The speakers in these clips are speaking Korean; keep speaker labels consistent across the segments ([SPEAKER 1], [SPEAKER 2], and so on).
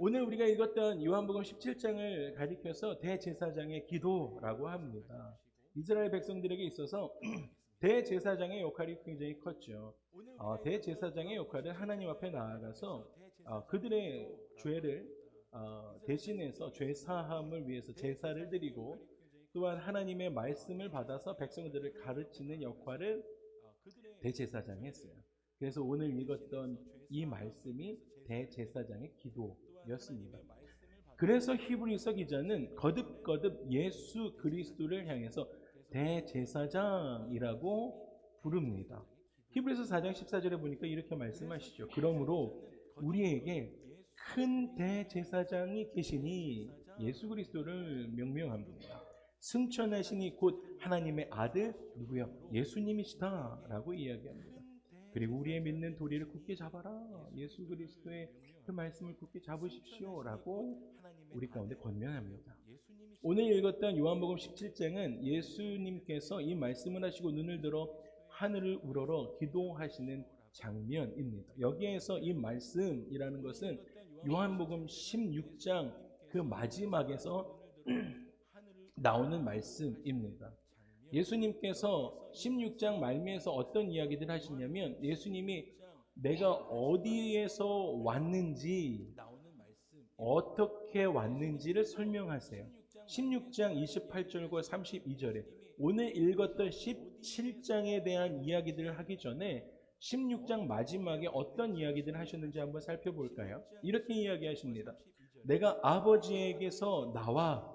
[SPEAKER 1] 오늘 우리가 읽었던 요한복음 17장을 가리켜서 대제사장의 기도라고 합니다. 이스라엘 백성들에게 있어서 대제사장의 역할이 굉장히 컸죠. 대제사장의 역할은 하나님 앞에 나아가서 그들의 죄를 대신해서 죄 사함을 위해서 제사를 드리고, 또한 하나님의 말씀을 받아서 백성들을 가르치는 역할을 대제사장이 했어요. 그래서 오늘 읽었던 이 말씀이 대제사장의 기도였습니다. 그래서 히브리서 기자는 거듭거듭 예수 그리스도를 향해서 대제사장이라고 부릅니다. 히브리서 4장 14절에 보니까 이렇게 말씀하시죠. 그러므로 우리에게 큰 대제사장이 계시니 예수 그리스도를 명명합니다. 승천하시니 곧 하나님의 아들 누구요? 예수님이시다 라고 이야기합니다. 그리고 우리의 믿는 도리를 굳게 잡아라. 예수 그리스도의 그 말씀을 굳게 잡으십시오 라고 우리 가운데 권면합니다. 오늘 읽었던 요한복음 17장은 예수님께서 이 말씀을 하시고 눈을 들어 하늘을 우러러 기도하시는 장면입니다. 여기에서 이 말씀이라는 것은 요한복음 16장 그 마지막에서 나오는 말씀입니다. 예수님께서 16장 말미에서 어떤 이야기들 하시냐면, 예수님이 내가 어디에서 왔는지, 어떻게 왔는지를 설명하세요. 16장 28절과 32절에 오늘 읽었던 17장에 대한 이야기들을 하기 전에 16장 마지막에 어떤 이야기들을 하셨는지 한번 살펴볼까요? 이렇게 이야기하십니다. 내가 아버지에게서 나와,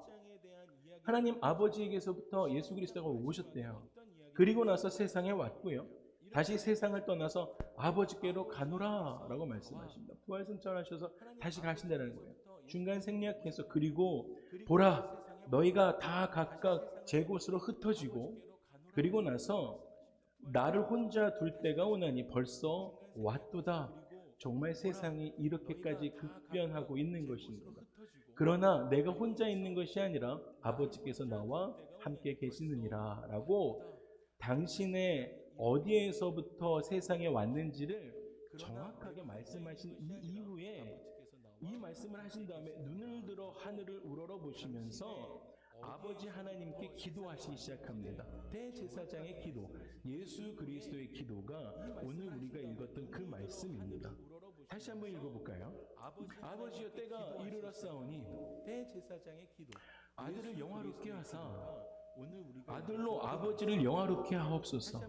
[SPEAKER 1] 하나님 아버지에게서부터 예수 그리스도가 오셨대요. 그리고 나서 세상에 왔고요. 다시 세상을 떠나서 아버지께로 가노라 라고 말씀하십니다. 부활승천하셔서 다시 가신다는 거예요. 중간 생략해서 그리고 보라 너희가 다 각각 제 곳으로 흩어지고, 그리고 나서 나를 혼자 둘 때가 오나니 벌써 왔도다. 정말 세상이 이렇게까지 급변하고 있는 것입니다. 그러나 내가 혼자 있는 것이 아니라 아버지께서 나와 함께 계시느니라 라고 당신의 어디에서부터 세상에 왔는지를 정확하게 말씀하신 이 이후에, 이 말씀을 하신 다음에 눈을 들어 하늘을 우러러 보시면서 아버지 하나님께 기도하시기 시작합니다. 대제사장의 기도, 예수 그리스도의 기도가 오늘 우리가 읽었던 그 말씀입니다. 다시 한번 읽어볼까요? 아버지여 때가 이르렀사오니 대제사장의 기도, 아들을 영화롭게 하사 아들로 아버지를 영화롭게 하옵소서.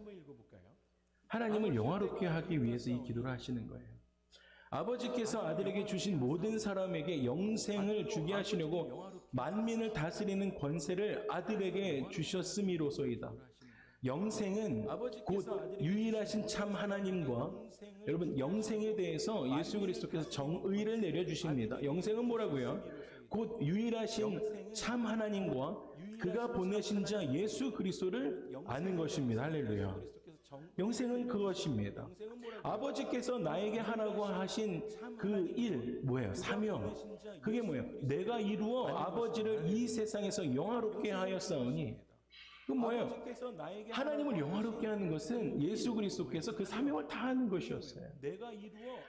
[SPEAKER 1] 하나님을 영화롭게 하기 위해서 이 기도를 하시는 거예요. 아버지께서 아들에게 주신 모든 사람에게 영생을 주게 하시려고 만민을 다스리는 권세를 아들에게 주셨음이로소이다. 영생은 곧 유일하신 참 하나님과, 여러분 영생에 대해서 예수 그리스도께서 정의를 내려주십니다. 영생은 뭐라고요? 곧 유일하신 참 하나님과 그가 보내신 자 예수 그리스도를 아는 것입니다. 할렐루야. 영생은 그것입니다. 아버지께서 나에게 하라고 하신 그 일 뭐예요? 사명. 그게 뭐예요? 내가 이루어 아버지를 이 세상에서 영화롭게 하였사오니, 그 뭐예요? 하나님을 영화롭게 하는 것은 예수 그리스도께서 그 사명을 다 하는 것이었어요.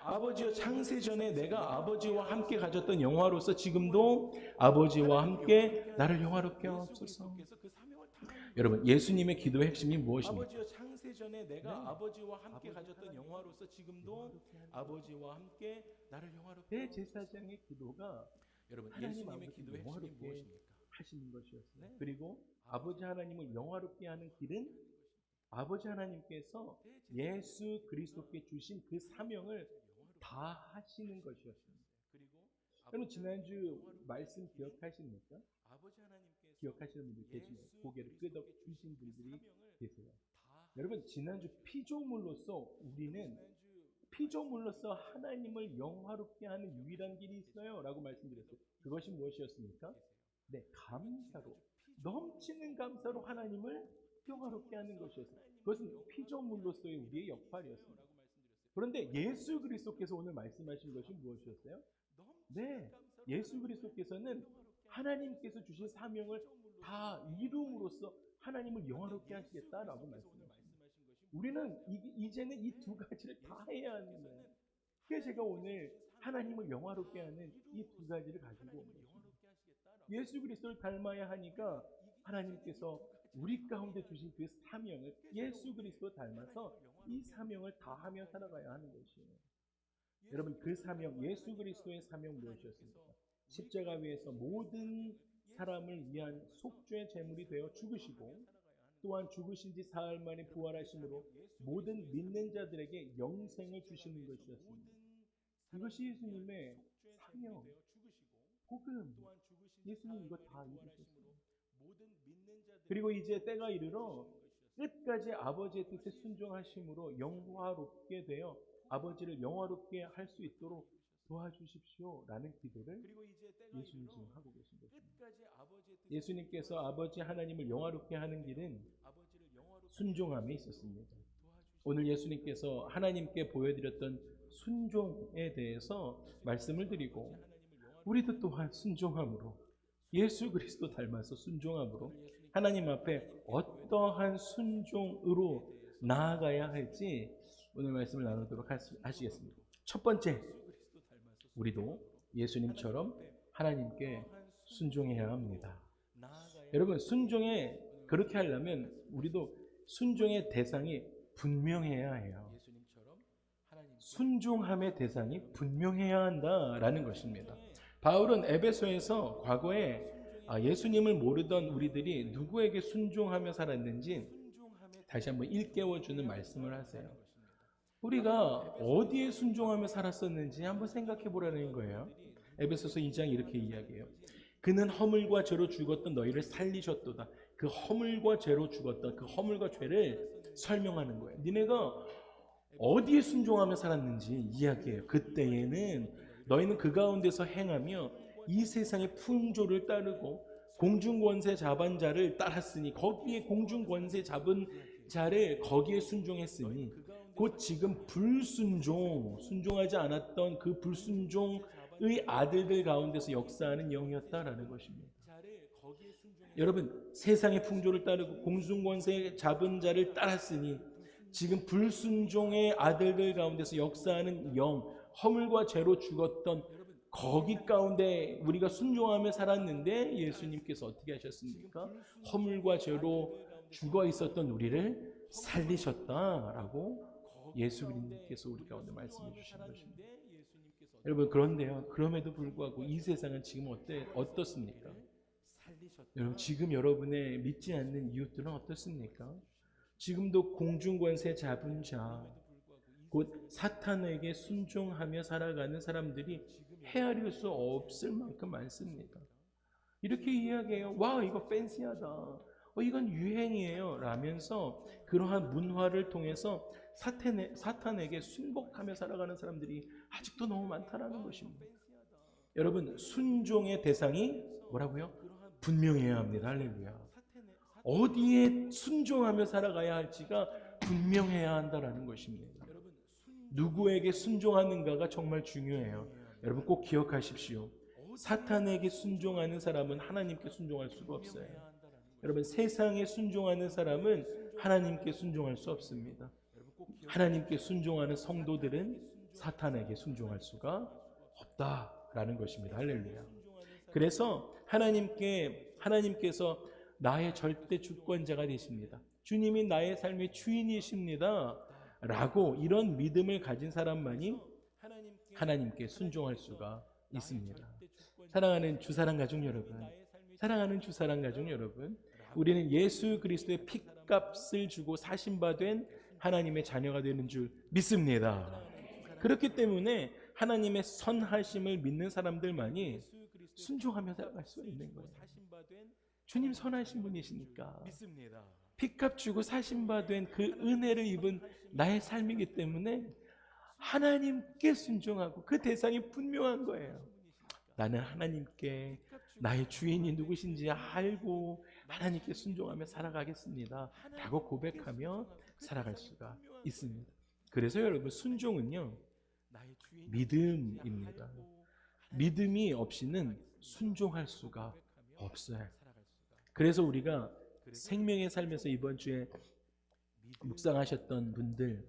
[SPEAKER 1] 아버지여 창세전에 내가 아버지와 함께 가졌던 영화로서 지금도 아버지와 함께 나를 영화롭게 하옵소서. 여러분 예수님의 기도의 핵심이 무엇입니까? 창세전에 내가 아버지와 함께 가졌던 영화로서 지금도 아버지와 함께 나를 영화롭게 대제사장의 기도가 여러분 예수님의 기도의 핵심이 무엇입니까? 하시는 것이었어요. 그리고 아버지 하나님을 영화롭게 하는 길은 아버지 하나님께서 예수 그리스도께 주신 그 사명을 다 하시는 것이었습니다. 여러분 지난주 말씀 기억하십니까? 기억하시는 분들 계시나요? 고개를 끄덕이신 분들이 계세요. 여러분 지난주 피조물로서 우리는 피조물로서 하나님을 영화롭게 하는 유일한 길이 있어요 라고 말씀드렸어요. 그것이 무엇이었습니까? 네, 감사로, 넘치는 감사로 하나님을 영화롭게 하는 것이었어요. 그것은 피조물로서의 우리의 역할이었습니다. 그런데 예수 그리스도께서 오늘 말씀하신 것이 무엇이었어요? 네, 예수 그리스도께서는 하나님께서 주신 사명을 다 이룸으로써 하나님을 영화롭게 하시겠다라고 말씀하십니다. 우리는 이제는 이 두 가지를 다 해야 하는 거예요. 그래서 제가 오늘 하나님을 영화롭게 하는 이 두 가지를 가지고 온 것입니다. 예수 그리스도를 닮아야 하니까 하나님께서 우리 가운데 주신 그 사명을 예수 그리스도 닮아서 이 사명을 다하며 살아가야 하는 것이에요. 여러분, 그 사명, 예수 그리스도의 사명 무엇이었습니까? 십자가 위에서 모든 사람을 위한 속죄 제물이 되어 죽으시고, 또한 죽으신 지 사흘 만에 부활하심으로 모든 믿는 자들에게 영생을 주시는 것이었습니다. 이것이 예수님의 사명, 복음. 예수님 이거 다 이루셨습니다. 그리고 이제 때가 이르러 끝까지 아버지의 뜻에 순종하심으로 영화롭게 되어 아버지를 영화롭게 할 수 있도록 도와주십시오 라는 기도를 예수님 지금 하고 계신 것입니다. 예수님께서 아버지 하나님을 영화롭게 하는 길은 순종함에 있었습니다. 오늘 예수님께서 하나님께 보여드렸던 순종에 대해서 말씀을 드리고, 우리도 또한 순종함으로, 예수 그리스도 닮아서 순종함으로 하나님 앞에 어떠한 순종으로 나아가야 할지 오늘 말씀을 나누도록 하시겠습니다. 첫 번째, 우리도 예수님처럼 하나님께 순종해야 합니다. 여러분, 순종에 그렇게 하려면 우리도 순종의 대상이 분명해야 해요. 순종함의 대상이 분명해야 한다라는 것입니다. 바울은 에베소에서 과거에 예수님을 모르던 우리들이 누구에게 순종하며 살았는지 다시 한번 일깨워주는 말씀을 하세요. 우리가 어디에 순종하며 살았었는지 한번 생각해 보라는 거예요. 에베소서 2장 이렇게 이야기해요. 그는 허물과 죄로 죽었던 너희를 살리셨도다. 그 허물과 죄로 죽었던 그 허물과 죄를 설명하는 거예요. 니네가 어디에 순종하며 살았는지 이야기해요. 그때에는 너희는 그 가운데서 행하며 이 세상의 풍조를 따르고 공중권세 잡은 자를 따랐으니, 거기에 공중권세 잡은 자를 거기에 순종했으니 곧 지금 순종하지 않았던 그 불순종의 아들들 가운데서 역사하는 영이었다라는 것입니다. 여러분, 세상의 풍조를 따르고 공중권세 잡은 자를 따랐으니 지금 불순종의 아들들 가운데서 역사하는 영, 허물과 죄로 죽었던 거기 가운데 우리가 순종하며 살았는데 예수님께서 어떻게 하셨습니까? 허물과 죄로 죽어 있었던 우리를 살리셨다라고 예수님께서 우리 가운데 말씀해 주신 것입니다. 여러분, 그런데요, 그럼에도 불구하고 이 세상은 지금 어떻습니까? 여러분, 지금 여러분의 믿지 않는 이웃들은 어떻습니까? 지금도 공중권세 잡은 자, 곧 사탄에게 순종하며 살아가는 사람들이 헤아릴 수 없을 만큼 많습니다. 이렇게 이야기해요. 와, 이거 팬시하다. 이건 유행이에요 라면서 그러한 문화를 통해서 사탄에게 순복하며 살아가는 사람들이 아직도 너무 많다라는 것입니다. 여러분, 순종의 대상이 뭐라고요? 분명해야 합니다. 할렐루야. 어디에 순종하며 살아가야 할지가 분명해야 한다라는 것입니다. 누구에게 순종하는가가 정말 중요해요. 여러분, 꼭 기억하십시오. 사탄에게 순종하는 사람은 하나님께 순종할 수가 없어요. 여러분, 세상에 순종하는 사람은 하나님께 순종할 수 없습니다. 하나님께 순종하는 성도들은 사탄에게 순종할 수가 없다라는 것입니다. 할렐루야. 그래서 하나님께서 나의 절대 주권자가 되십니다. 주님이 나의 삶의 주인이십니다. 라고 이런 믿음을 가진 사람만이 하나님께 순종할 수가 있습니다. 사랑하는 주사랑 가족 여러분, 우리는 예수 그리스도의 핏값을 주고 사신바된 하나님의 자녀가 되는 줄 믿습니다. 그렇기 때문에 하나님의 선하심을 믿는 사람들만이 순종하며 살아갈 수 있는 거예요. 주님 선하신 분이시니까 핏값 주고 사신바된 그 은혜를 입은 나의 삶이기 때문에 하나님께 순종하고 그 대상이 분명한 거예요. 나는 하나님께 나의 주인이 누구신지 알고 하나님께 순종하며 살아가겠습니다 라고 고백하며 살아갈 수가 있습니다. 그래서 여러분, 순종은요, 믿음입니다. 믿음이 없이는 순종할 수가 없어요. 그래서 우리가 생명의 삶에서 이번 주에 묵상하셨던 분들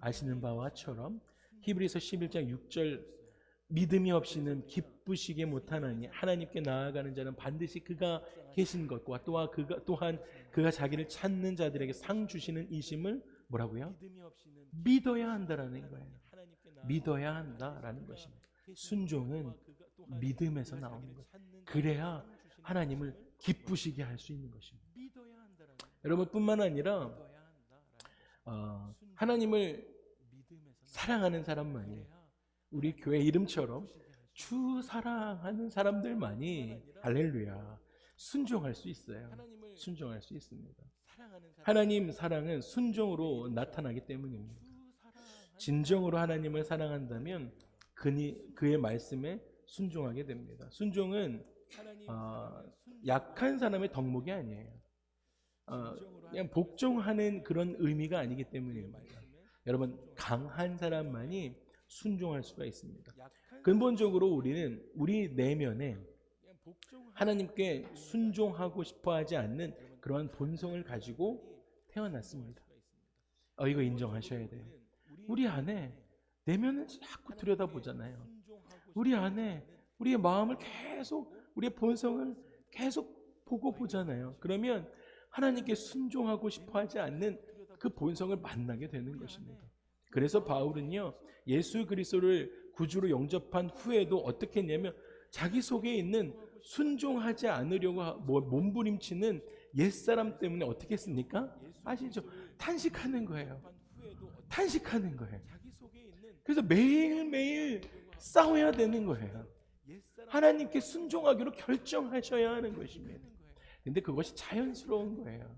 [SPEAKER 1] 아시는 바와처럼 히브리서 11장 6절 믿음이 없이는 기쁘시게 못하나니 하나님께 나아가는 자는 반드시 그가 계신 것과 또한 그가 자기를 찾는 자들에게 상 주시는 이심을 뭐라고요? 믿어야 한다라는 거예요. 믿어야 한다라는 것입니다. 순종은 믿음에서 나오는 거예요. 그래야 하나님을 기쁘시게 할 수 있는 것입니다. 여러분 뿐만 아니라 하나님을 사랑하는 사람만이, 우리 교회 이름처럼 주 사랑하는 사람들만이 할렐루야 순종할 수 있어요. 순종할 수 있습니다. 하나님 사랑은 순종으로 나타나기 때문입니다. 진정으로 하나님을 사랑한다면 그의 말씀에 순종하게 됩니다. 순종은 약한 사람의 덕목이 아니에요. 그냥 복종하는 그런 의미가 아니기 때문입니다. 여러분, 강한 사람만이 순종할 수가 있습니다. 근본적으로 우리는 우리 내면에 하나님께 순종하고 싶어 하지 않는 그러한 본성을 가지고 태어났습니다. 이거 인정하셔야 돼요. 우리 안에 내면을 자꾸 들여다보잖아요. 우리 안에 우리의 마음을 계속, 우리의 본성을 계속 보고 보잖아요. 그러면 하나님께 순종하고 싶어 하지 않는 그 본성을 만나게 되는 것입니다. 그래서 바울은요, 예수 그리스도를 구주로 영접한 후에도 어떻게 했냐면 자기 속에 있는 순종하지 않으려고 몸부림치는 옛사람 때문에 어떻게 했습니까? 아시죠? 탄식하는 거예요. 탄식하는 거예요. 그래서 매일매일 싸워야 되는 거예요. 하나님께 순종하기로 결정하셔야 하는 것입니다. 근데 그것이 자연스러운 거예요.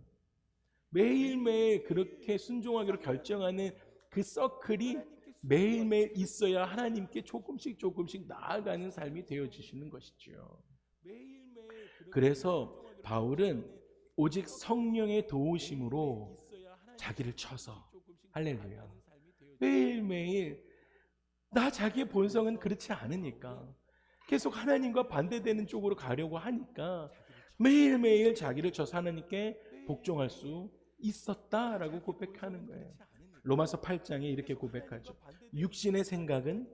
[SPEAKER 1] 매일매일 그렇게 순종하기로 결정하는 그 서클이 매일매일 있어야 하나님께 조금씩 나아가는 삶이 되어지시는 것이죠. 그래서 바울은 오직 성령의 도우심으로 자기를 쳐서, 할렐루야, 매일매일 자기의 본성은 그렇지 않으니까 계속 하나님과 반대되는 쪽으로 가려고 하니까 매일매일 자기를 쳐서 하나님께 복종할 수 있었다라고 고백하는 거예요. 로마서 8장에 이렇게 고백하죠. 육신의 생각은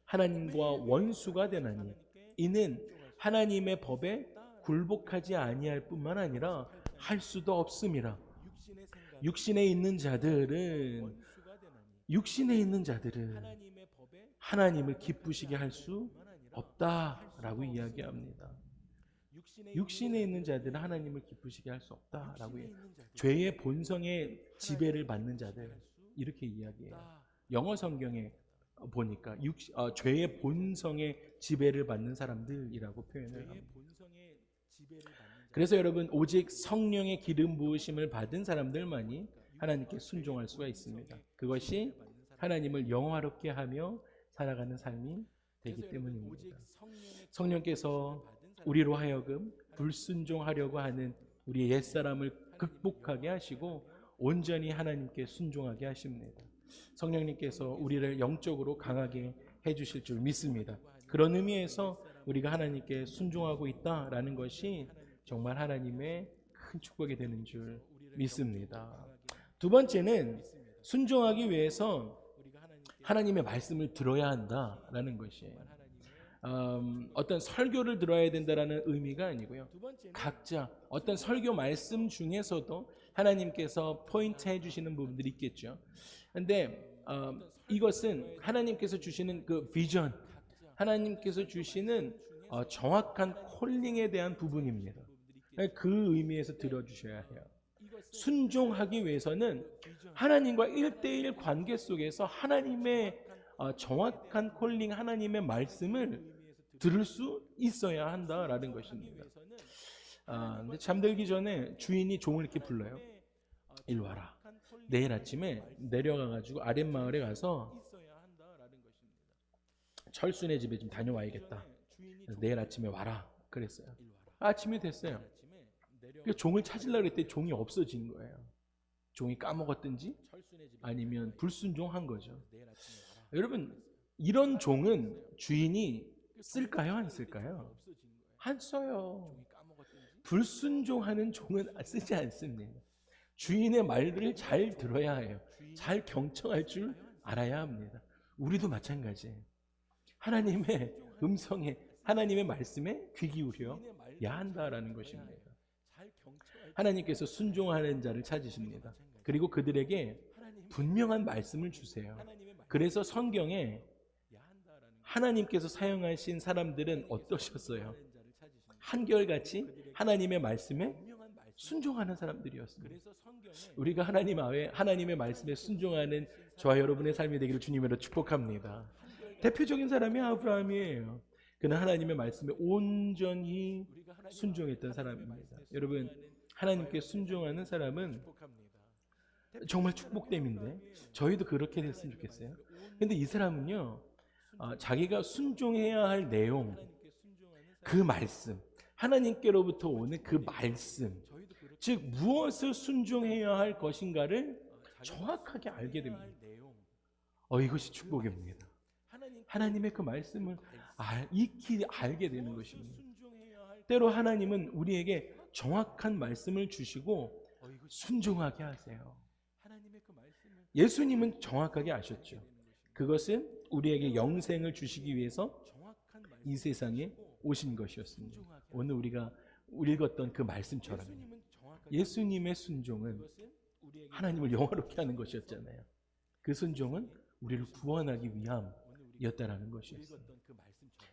[SPEAKER 1] 하나님과 원수가 되나니 이는 하나님의 법에 굴복하지 아니할 뿐만 아니라 할 수도 없음이라. 육신에 있는 자들은 하나님을 기쁘시게 할 수 없다라고 이야기합니다. 육신에 있는 자들은 하나님을 기쁘시게 할 수 없다라고 해요. 죄의 본성의 지배를 받는 자들, 이렇게 이야기해요. 영어 성경에 보니까 죄의 본성의 지배를 받는 사람들이라고 표현을 합니다. 그래서 여러분, 오직 성령의 기름 부으심을 받은 사람들만이 하나님께 순종할 수가 있습니다. 그것이 하나님을 영화롭게 하며 살아가는 삶이 되기 때문입니다. 성령께서 우리로 하여금 불순종하려고 하는 우리의 옛사람을 극복하게 하시고 온전히 하나님께 순종하게 하십니다. 성령님께서 우리를 영적으로 강하게 해주실 줄 믿습니다. 그런 의미에서 우리가 하나님께 순종하고 있다라는 것이 정말 하나님의 큰 축복이 되는 줄 믿습니다. 두 번째는 순종하기 위해서 하나님의 말씀을 들어야 한다라는 것이에요. 어떤 설교를 들어야 된다라는 의미가 아니고요. 각자 어떤 설교 말씀 중에서도 하나님께서 포인트 해주시는 부분들이 있겠죠. 근데 이것은 하나님께서 주시는 그 비전, 하나님께서 주시는 정확한 콜링에 대한 부분입니다. 그 의미에서 들어주셔야 해요. 순종하기 위해서는 하나님과 1대1 관계 속에서 하나님의 정확한 콜링, 하나님의 말씀을 들을 수 있어야 한다라는 것입니다. 근데 잠들기 전에 주인이 종을 이렇게 불러요. 일로 와라. 내일 아침에 내려가가지고 아랫마을에 가서 철순의 집에 좀 다녀와야겠다. 내일 아침에 와라. 그랬어요. 아침이 됐어요. 종을 찾으려고 했더니 종이 없어진 거예요. 종이 까먹었든지 아니면 불순종한 거죠. 여러분, 이런 종은 주인이 쓸까요? 안 쓸까요? 안 써요. 불순종하는 종은 쓰지 않습니다. 주인의 말들을 잘 들어야 해요. 잘 경청할 줄 알아야 합니다. 우리도 마찬가지예요. 하나님의 음성에, 하나님의 말씀에 귀 기울여야 한다라는 것입니다. 하나님께서 순종하는 자를 찾으십니다. 그리고 그들에게 분명한 말씀을 주세요. 그래서 성경에 하나님께서 사용하신 사람들은 어떠셨어요? 한결같이 하나님의 말씀에 순종하는 사람들이었습니다. 우리가 하나님의 말씀에 순종하는 저와 여러분의 삶이 되기를 주님으로 축복합니다. 대표적인 사람이 아브라함이에요. 그는 하나님의 말씀에 온전히 순종했던 사람입니다. 여러분, 하나님께 순종하는 사람은 정말 축복됨인데 저희도 그렇게 됐으면 좋겠어요. 근데 이 사람은요, 자기가 순종해야 할 내용, 그 말씀, 하나님께로부터 오는 그 말씀, 즉 무엇을 순종해야 할 것인가를 정확하게 알게 됩니다. 이것이 축복입니다. 하나님의 그 말씀을 익히 알게 되는 것입니다. 때로 하나님은 우리에게 정확한 말씀을 주시고 순종하게 하세요. 예수님은 정확하게 아셨죠. 그것은 우리에게 영생을 주시기 위해서 이 세상에 오신 것이었습니다. 오늘 우리가 읽었던 그 말씀처럼 예수님의 순종은 하나님을 영화롭게 하는 것이었잖아요. 그 순종은 우리를 구원하기 위함이었다라는 것이었어요.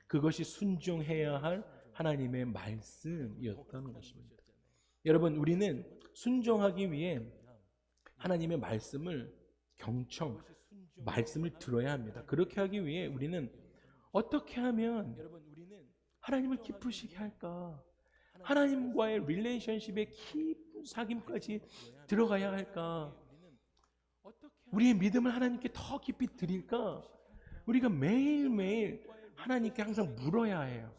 [SPEAKER 1] 그것이 순종해야 할 하나님의 말씀이었다는 것입니다. 여러분, 우리는 순종하기 위해 하나님의 말씀을 말씀을 들어야 합니다. 그렇게 하기 위해 우리는 어떻게 하면 하나님을 기쁘시게 할까? 하나님과의 릴레이션십의 깊은 사귐까지 들어가야 할까? 우리의 믿음을 하나님께 더 깊이 드릴까? 우리가 매일매일 하나님께 항상 물어야 해요.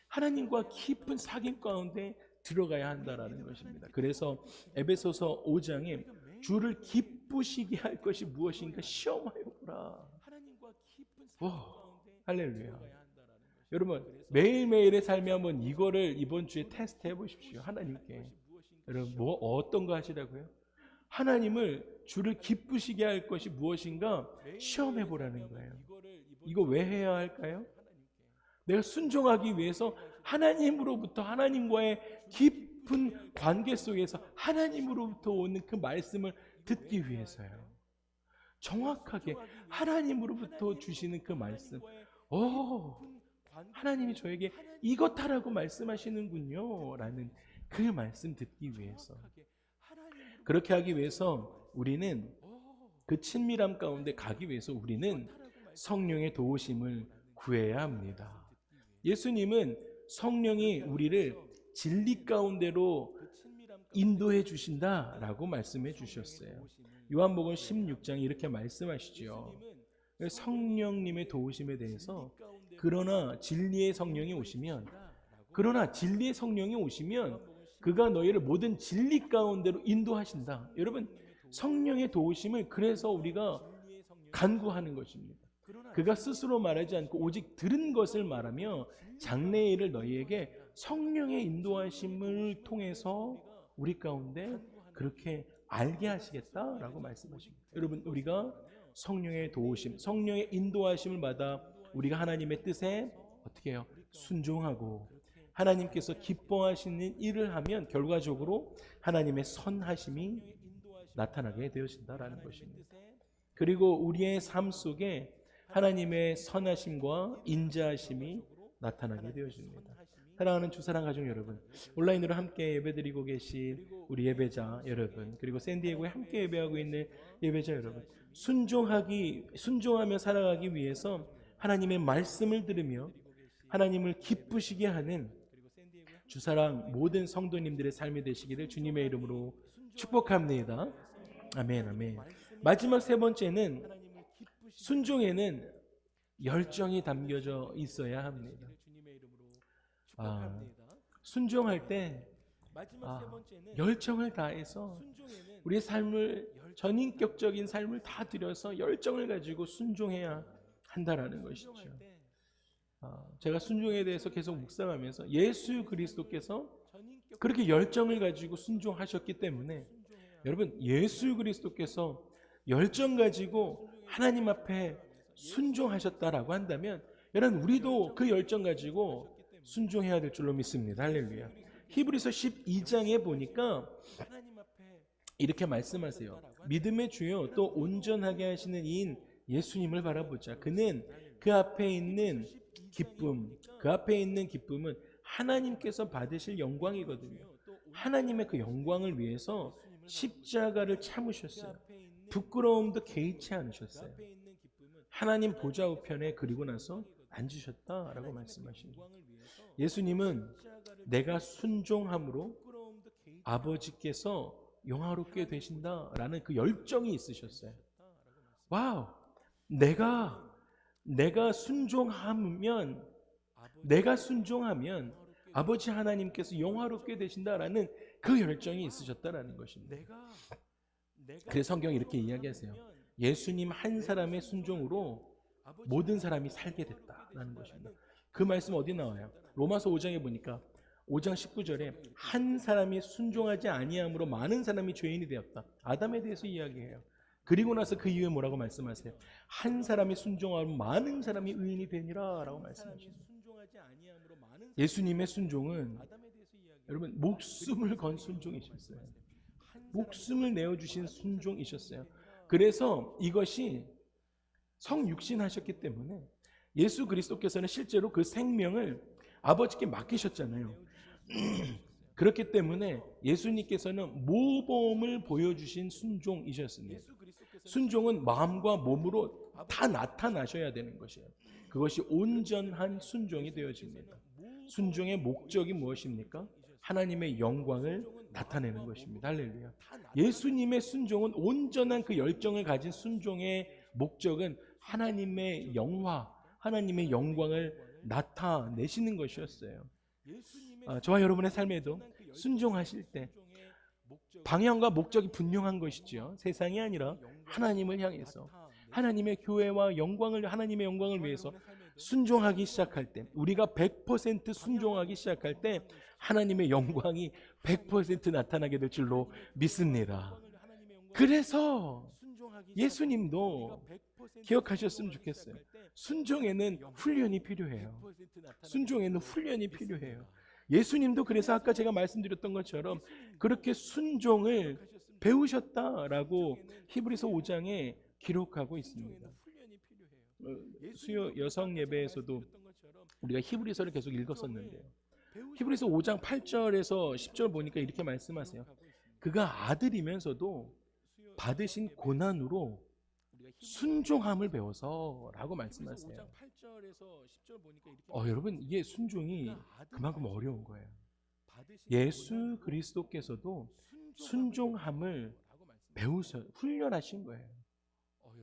[SPEAKER 1] 하나님과 깊은 사귐 가운데 들어가야 한다라는 것입니다. 그래서 에베소서 5장에 주를 기쁘시게 할 것이 무엇인가 시험하여 보라. 할렐루야. 여러분, 매일매일의 삶에 한번 이거를 이번 주에 테스트 해보십시오. 하나님께. 여러분, 어떤 거 하시라고요? 하나님을, 주를 기쁘시게 할 것이 무엇인가 시험해 보라는 거예요. 이거 왜 해야 할까요? 내가 순종하기 위해서 하나님으로부터, 하나님과의 깊은 관계 속에서 하나님으로부터 오는 그 말씀을 듣기 위해서요. 정확하게 하나님으로부터 주시는 그 말씀. 하나님이 저에게 이것 하라고 말씀하시는군요 라는 그 말씀 듣기 위해서, 그렇게 하기 위해서 우리는 그 친밀함 가운데 가기 위해서 우리는 성령의 도우심을 구해야 합니다. 예수님은 성령이 우리를 진리 가운데로 인도해 주신다라고 말씀해 주셨어요. 요한복음 16장에 이렇게 말씀하시죠. 성령님의 도우심에 대해서 그러나 진리의 성령이 오시면 그가 너희를 모든 진리 가운데로 인도하신다. 여러분, 성령의 도우심을 그래서 우리가 간구하는 것입니다. 그가 스스로 말하지 않고 오직 들은 것을 말하며 장래일을 너희에게 성령의 인도하심을 통해서 우리 가운데 그렇게 알게 하시겠다라고 말씀하십니다. 여러분, 우리가 성령의 도우심, 성령의 인도하심을 받아 우리가 하나님의 뜻에 어떻게 해요? 순종하고 하나님께서 기뻐하시는 일을 하면 결과적으로 하나님의 선하심이 나타나게 되어진다라는 것입니다. 그리고 우리의 삶 속에 하나님의 선하심과 인자하심이 나타나게 되어집니다. 사랑하는 주사랑 가족 여러분, 온라인으로 함께 예배드리고 계신 우리 예배자 여러분, 그리고 샌디에고에 함께 예배하고 있는 예배자 여러분, 순종하며 살아가기 위해서 하나님의 말씀을 들으며 하나님을 기쁘시게 하는 주사랑 모든 성도님들의 삶이 되시기를 주님의 이름으로 축복합니다. 아멘, 아멘. 마지막 세 번째는 순종에는 열정이 담겨져 있어야 합니다. 순종할 때 열정을 다해서 우리의 삶을, 전인격적인 삶을 다 들여서 열정을 가지고 순종해야 한다라는 것이죠. 제가 순종에 대해서 계속 묵상하면서 예수 그리스도께서 그렇게 열정을 가지고 순종하셨기 때문에, 여러분, 예수 그리스도께서 열정 가지고 하나님 앞에 순종하셨다라고 한다면 여러분 우리도 그 열정 가지고 순종해야 될 줄로 믿습니다. 할렐루야. 히브리서 12장에 보니까 이렇게 말씀하세요. 믿음의 주요 또 온전하게 하시는 이인 예수님을 바라보자. 그는 그 앞에 있는 기쁨, 그 앞에 있는 기쁨은 하나님께서 받으실 영광이거든요. 하나님의 그 영광을 위해서 십자가를 참으셨어요. 부끄러움도 개의치 않으셨어요. 하나님 보좌 우편에 그리고 나서 앉으셨다라고 말씀하십니다. 예수님은 내가 순종함으로 아버지께서 영화롭게 되신다라는 그 열정이 있으셨어요. 와우! 내가 순종하면 아버지 하나님께서 영화롭게 되신다라는 그 열정이 있으셨다라는 것입니다. 그래서 성경이 이렇게 이야기하세요. 예수님 한 사람의 순종으로 모든 사람이 살게 됐다라는 것입니다. 그 말씀 어디 나와요? 로마서 5장에 보니까 5장 19절에 한 사람이 순종하지 아니함으로 많은 사람이 죄인이 되었다. 아담에 대해서 이야기해요. 그리고 나서 그 이후에 뭐라고 말씀하세요? 한 사람이 순종하면 많은 사람이 의인이 되니라 라고 말씀하십니다. 예수님의 순종은 여러분 목숨을 건 순종이셨어요. 목숨을 내어주신 순종이셨어요. 그래서 이것이 성육신하셨기 때문에 예수 그리스도께서는 실제로 그 생명을 아버지께 맡기셨잖아요. 그렇기 때문에 예수님께서는 모범을 보여주신 순종이셨습니다. 순종은 마음과 몸으로 다 나타나셔야 되는 것이에요. 그것이 온전한 순종이 되어집니다. 순종의 목적이 무엇입니까? 하나님의 영광을 나타내는 것입니다. 할렐루야. 예수님의 순종은 온전한 그 열정을 가진 순종의 목적은 하나님의 영화, 하나님의 영광을 나타내시는 것이었어요. 저와 여러분의 삶에도 순종하실 때 방향과 목적이 분명한 것이지요. 세상이 아니라 하나님을 향해서 하나님의 교회와 하나님의 영광을 위해서 순종하기 시작할 때, 우리가 100% 순종하기 시작할 때 하나님의 영광이 100% 나타나게 될 줄로 믿습니다. 그래서 예수님도 기억하셨으면 좋겠어요. 순종에는 훈련이 필요해요. 순종에는 훈련이 필요해요. 예수님도 그래서 아까 제가 말씀드렸던 것처럼 그렇게 순종을 배우셨다라고 히브리서 5장에 기록하고 있습니다. 수요 여성 예배에서도 우리가 히브리서를 계속 읽었었는데요. 히브리서 5장 8절에서 10절 보니까 이렇게 말씀하세요. 그가 아들이면서도 받으신 고난으로 순종함을 배워서 라고 말씀하세요. 여러분 이게 순종이 그만큼 어려운 거예요. 예수 그리스도께서도 순종함을 훈련하신 거예요.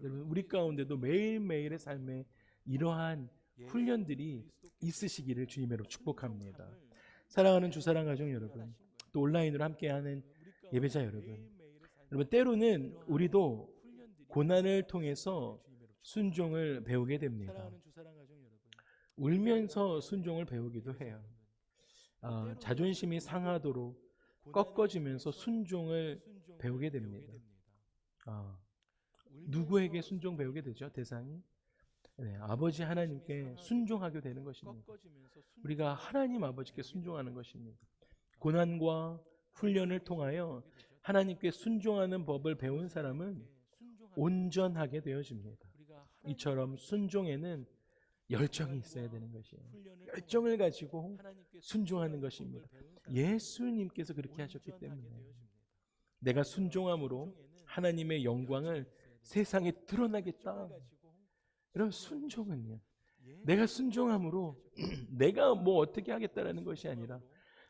[SPEAKER 1] 여러분 우리 가운데도 매일매일의 삶에 이러한 훈련들이 있으시기를 주님으로 축복합니다. 사랑하는 주사랑 가족 여러분, 또 온라인으로 함께하는 예배자 여러분, 때로는 우리도 고난을 통해서 순종을 배우게 됩니다. 울면서 순종을 배우기도 해요. 자존심이 상하도록 꺾어지면서 순종을 배우게 됩니다. 누구에게 순종 배우게 되죠? 대상이? 네, 아버지 하나님께 순종하게 되는 것입니다. 우리가 하나님 아버지께 순종하는 것입니다. 고난과 훈련을 통하여 하나님께 순종하는 법을 배운 사람은 온전하게 되어집니다. 이처럼 순종에는 열정이 있어야 되는 것이에요. 열정을 가지고 순종하는 것입니다. 예수님께서 그렇게 하셨기 때문에 내가 순종함으로 하나님의 영광을 세상에 드러나겠다. 여러분 순종은요, 내가 순종함으로 내가 뭐 어떻게 하겠다라는 것이 아니라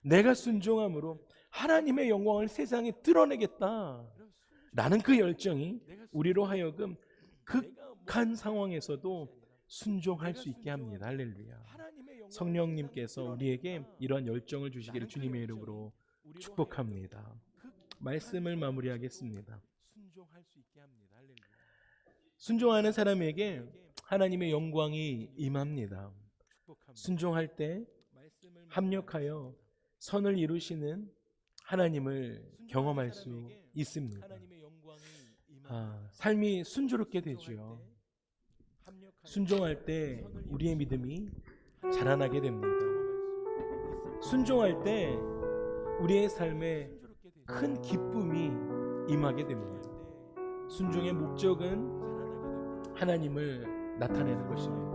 [SPEAKER 1] 내가 순종함으로 하나님의 영광을 세상에 드러내겠다 라는 그 열정이 우리로 하여금 극한 상황에서도 순종할 수 있게 합니다. 할렐루야. 성령님께서 우리에게 이러한 열정을 주시기를 주님의 이름으로 축복합니다. 말씀을 마무리하겠습니다. 순종하는 사람에게 하나님의 영광이 임합니다. 순종할 때 합력하여 선을 이루시는 하나님을 경험할 수 있습니다. 삶이 순조롭게 되죠. 순종할 때 우리의 믿음이 자라나게 됩니다. 순종할 때 우리의 삶에 큰 기쁨이 임하게 됩니다. 순종의 목적은 하나님을 나타내는 것입니다.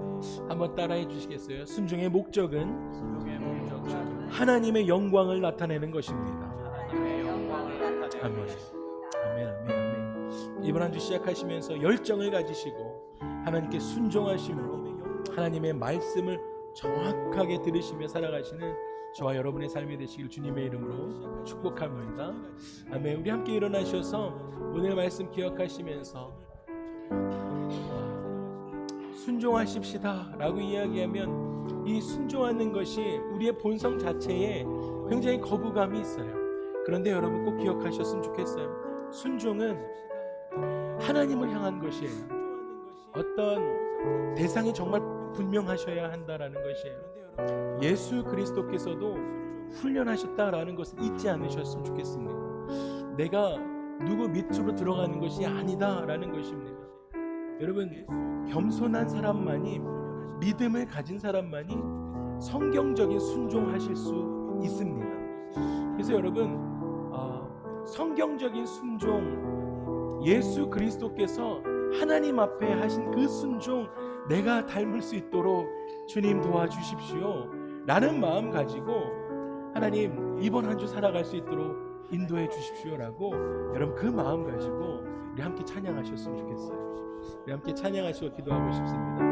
[SPEAKER 1] 한번 따라해 주시겠어요? 순종의 목적은 하나님의 영광을 나타내는 것입니다. 아멘. 아멘, 아멘, 아멘. 이번 한 주 시작하시면서 열정을 가지시고 하나님께 순종하심으로 하나님의 말씀을 정확하게 들으시며 살아가시는 저와 여러분의 삶이 되시길 주님의 이름으로 축복합니다. 아멘. 우리 함께 일어나셔서 오늘 말씀 기억하시면서 순종하십시다 라고 이야기하면 이 순종하는 것이 우리의 본성 자체에 굉장히 거부감이 있어요. 그런데 여러분 꼭 기억하셨으면 좋겠어요. 순종은 하나님을 향한 것이에요. 어떤 대상이 정말 분명하셔야 한다라는 것이에요. 예수 그리스도께서도 훈련하셨다라는 것을 잊지 않으셨으면 좋겠습니다. 내가 누구 밑으로 들어가는 것이 아니다라는 것입니다. 여러분, 겸손한 사람만이, 믿음을 가진 사람만이 성경적인 순종하실 수 있습니다. 그래서 여러분, 성경적인 순종, 예수 그리스도께서 하나님 앞에 하신 그 순종, 내가 닮을 수 있도록 주님 도와주십시오 라는 마음 가지고 하나님 이번 한 주 살아갈 수 있도록 인도해 주십시오라고 여러분 그 마음 가지고 우리 함께 찬양하셨으면 좋겠어요. 우리 함께 찬양하시고 기도하고 싶습니다.